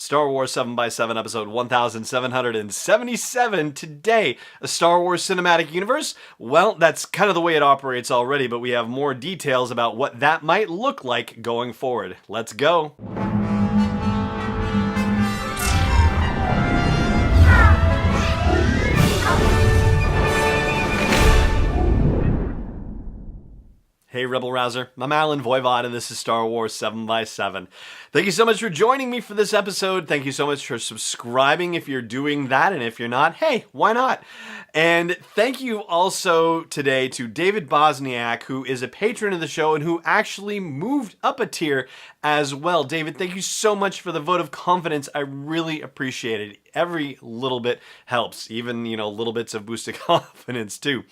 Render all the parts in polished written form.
Star Wars 7x7 episode 1777 today. A Star Wars cinematic universe? Well, that's kind of the way it operates already, but we have more details about what that might look like going forward. Let's go. Hey Rebel Rouser, I'm Alan Voivod and this is Star Wars 7x7. Thank you so much for joining me for this episode. Thank you so much for subscribing if you're doing that, and if you're not, hey, why not? And thank you also today to David Bosniak, who is a patron of the show and who actually moved up a tier as well. David, thank you so much for the vote of confidence. I really appreciate it. Every little bit helps, even, little bits of boosted confidence too.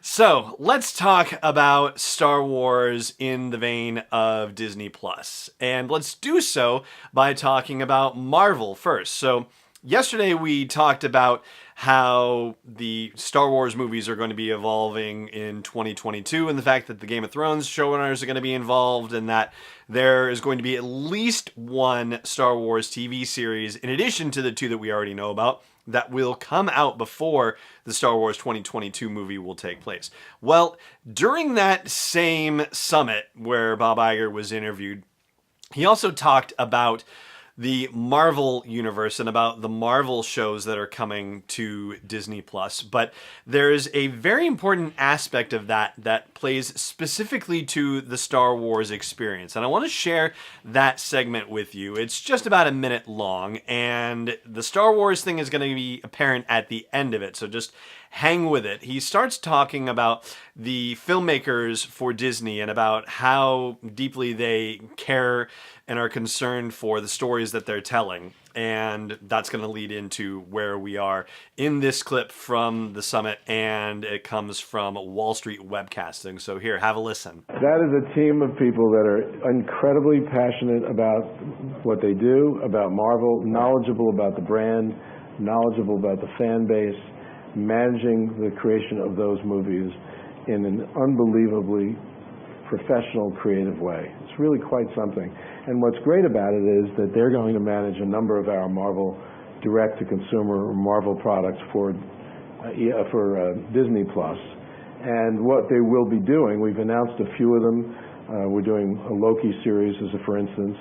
So let's talk about Star Wars in the vein of Disney Plus. And let's do so by talking about Marvel first. So yesterday we talked about how the Star Wars movies are going to be evolving in 2022 and the fact that the Game of Thrones showrunners are going to be involved and that there is going to be at least one Star Wars TV series in addition to the two that we already know about that will come out before the Star Wars 2022 movie will take place. Well, during that same summit where Bob Iger was interviewed, he also talked about the Marvel universe and about the Marvel shows that are coming to Disney Plus. But there's a very important aspect of that plays specifically to the Star Wars experience. And I want to share that segment with you. It's just about a minute long, and the Star Wars thing is going to be apparent at the end of it. So just hang with it. He starts talking about the filmmakers for Disney and about how deeply they care and are concerned for the stories that they're telling. And that's going to lead into where we are in this clip from the summit, and it comes from Wall Street Webcasting. So here, have a listen. That is a team of people that are incredibly passionate about what they do, about Marvel, knowledgeable about the brand, knowledgeable about the fan base, managing the creation of those movies in an unbelievably professional, creative way. It's really quite something. And what's great about it is that they're going to manage a number of our Marvel direct-to-consumer Marvel products for Disney Plus. And what they will be doing, we've announced a few of them. We're doing a Loki series, for instance.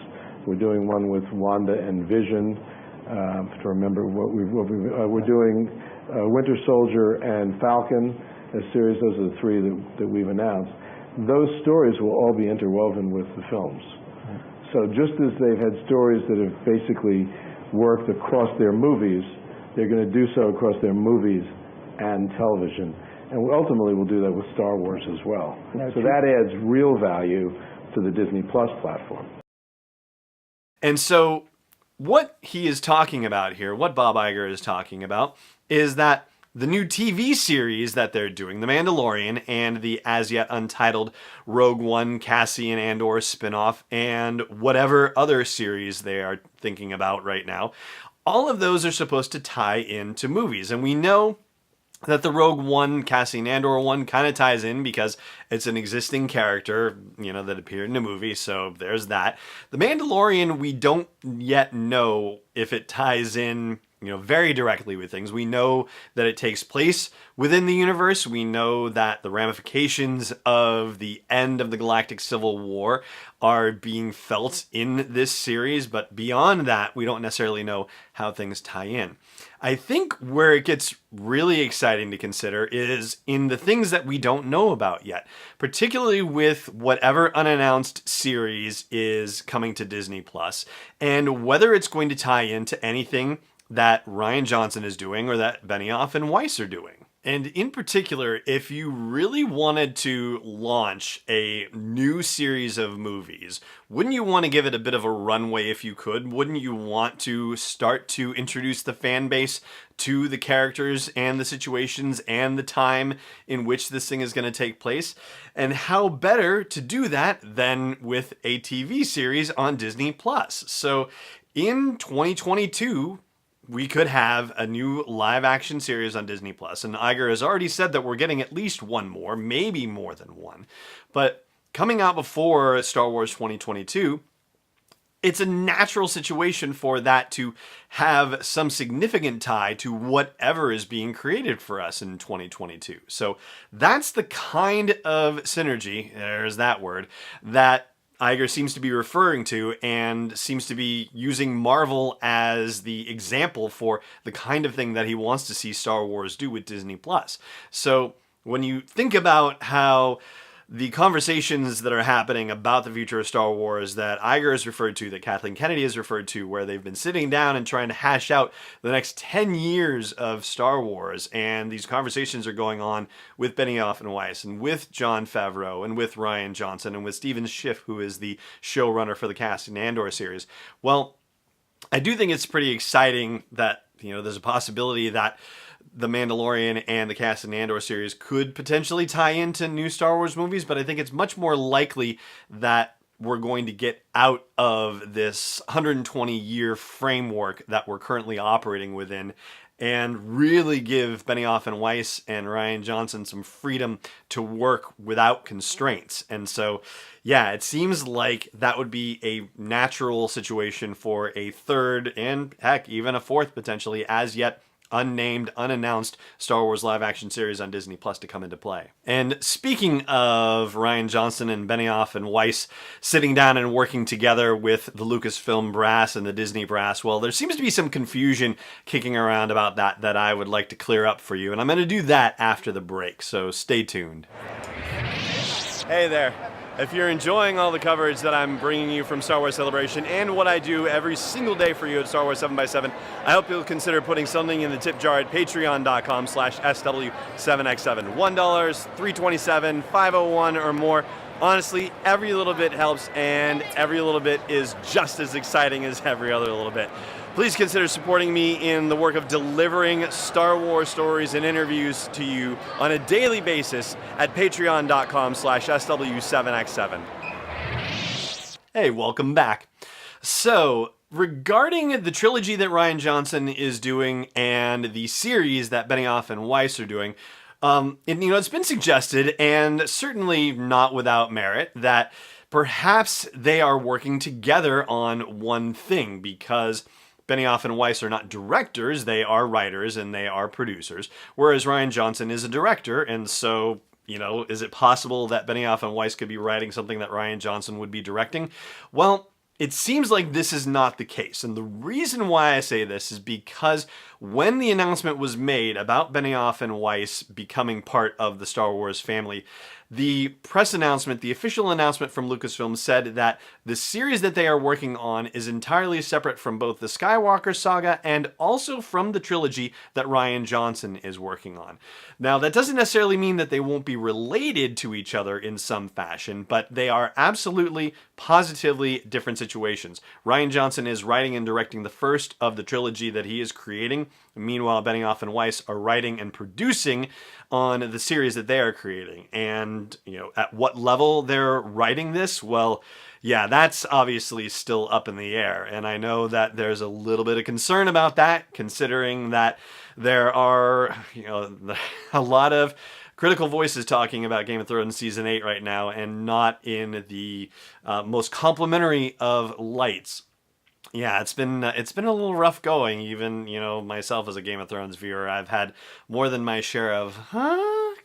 We're doing one with Wanda and Vision. To remember we're doing Winter Soldier and Falcon, a series. Those are the three that we've announced. Those stories will all be interwoven with the films. So just as they've had stories that have basically worked across their movies, they're going to do so across their movies and television. And ultimately we'll do that with Star Wars as well. So that adds real value to the Disney Plus platform. And so what he is talking about here, what Bob Iger is talking about, is that the new TV series that they're doing, The Mandalorian and the as yet untitled Rogue One, Cassian Andor spinoff, and whatever other series they are thinking about right now, all of those are supposed to tie into movies. And we know that the Rogue One, Cassian Andor one kind of ties in because it's an existing character, that appeared in a movie, so there's that. The Mandalorian, we don't yet know if it ties in very directly with things. We know that it takes place within the universe. We know that the ramifications of the end of the Galactic Civil War are being felt in this series, but beyond that, we don't necessarily know how things tie in. I think where it gets really exciting to consider is in the things that we don't know about yet, particularly with whatever unannounced series is coming to Disney Plus, and whether it's going to tie into anything that Rian Johnson is doing or that Benioff and Weiss are doing. And in particular, if you really wanted to launch a new series of movies, wouldn't you want to give it a bit of a runway if you could? Wouldn't you want to start to introduce the fan base to the characters and the situations and the time in which this thing is going to take place? And how better to do that than with a TV series on Disney Plus? So in 2022, we could have a new live-action series on Disney Plus, and Iger has already said that we're getting at least one more, maybe more than one. But coming out before Star Wars 2022, it's a natural situation for that to have some significant tie to whatever is being created for us in 2022. So that's the kind of synergy, there's that word, that Iger seems to be referring to, and seems to be using Marvel as the example for the kind of thing that he wants to see Star Wars do with Disney+. So when you think about how the conversations that are happening about the future of Star Wars that Iger has referred to, that Kathleen Kennedy has referred to, where they've been sitting down and trying to hash out the next 10 years of Star Wars, and these conversations are going on with Benioff and Weiss, and with Jon Favreau, and with Rian Johnson, and with Steven Schiff, who is the showrunner for the Cassian Andor series. Well, I do think it's pretty exciting that, there's a possibility that The Mandalorian and the Cassian Andor series could potentially tie into new Star Wars movies, but I think it's much more likely that we're going to get out of this 120-year framework that we're currently operating within and really give Benioff and Weiss and Rian Johnson some freedom to work without constraints. And so, yeah, it seems like that would be a natural situation for a third and, heck, even a fourth potentially as yet unnamed, unannounced Star Wars live-action series on Disney Plus to come into play. And speaking of Rian Johnson and Benioff and Weiss sitting down and working together with the Lucasfilm brass and the Disney brass, well, there seems to be some confusion kicking around about that I would like to clear up for you, and I'm going to do that after the break, so stay tuned. Hey there. If you're enjoying all the coverage that I'm bringing you from Star Wars Celebration and what I do every single day for you at Star Wars 7x7, I hope you'll consider putting something in the tip jar at patreon.com/SW7x7. $1, $3.27, $5.01 or more. Honestly, every little bit helps, and every little bit is just as exciting as every other little bit. Please consider supporting me in the work of delivering Star Wars stories and interviews to you on a daily basis at patreon.com/SW7x7. Hey, welcome back. So, regarding the trilogy that Rian Johnson is doing and the series that Benioff and Weiss are doing, it's been suggested, and certainly not without merit, that perhaps they are working together on one thing, because Benioff and Weiss are not directors, they are writers and they are producers, whereas Rian Johnson is a director, and so, is it possible that Benioff and Weiss could be writing something that Rian Johnson would be directing? Well, it seems like this is not the case, and the reason why I say this is because when the announcement was made about Benioff and Weiss becoming part of the Star Wars family, the press announcement, the official announcement from Lucasfilm, said that the series that they are working on is entirely separate from both the Skywalker saga and also from the trilogy that Rian Johnson is working on. Now, that doesn't necessarily mean that they won't be related to each other in some fashion, but they are absolutely, positively different situations. Rian Johnson is writing and directing the first of the trilogy that he is creating. Meanwhile, Benioff and Weiss are writing and producing on the series that they are creating. And, at what level they're writing this, well, yeah, that's obviously still up in the air. And I know that there's a little bit of concern about that, considering that there are, a lot of critical voices talking about Game of Thrones Season 8 right now, and not in the most complimentary of lights. Yeah, it's been a little rough going. Even, myself as a Game of Thrones viewer, I've had more than my share of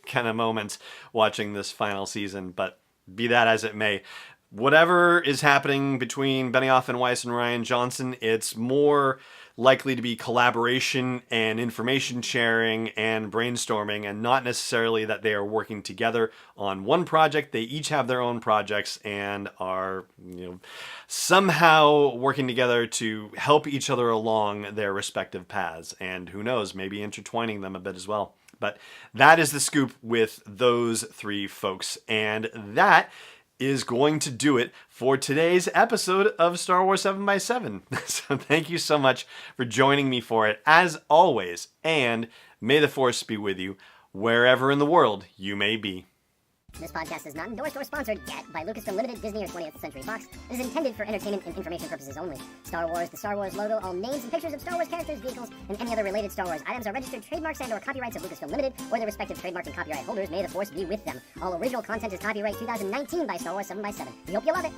kind of moments watching this final season. But be that as it may, whatever is happening between Benioff and Weiss and Rian Johnson, it's more likely to be collaboration and information sharing and brainstorming, and not necessarily that they are working together on one project. They each have their own projects and are, somehow working together to help each other along their respective paths, and who knows, maybe intertwining them a bit as well. But that is the scoop with those three folks, and that is going to do it for today's episode of Star Wars 7x7. So thank you so much for joining me for it, as always, and may the Force be with you wherever in the world you may be. This podcast is not endorsed or sponsored yet by Lucasfilm Limited, Disney, or 20th Century Fox. It is intended for entertainment and information purposes only. Star Wars, the Star Wars logo, all names and pictures of Star Wars characters, vehicles, and any other related Star Wars items are registered trademarks and/or copyrights of Lucasfilm Limited or their respective trademark and copyright holders. May the Force be with them. All original content is copyright 2019 by Star Wars 7x7. We hope you love it.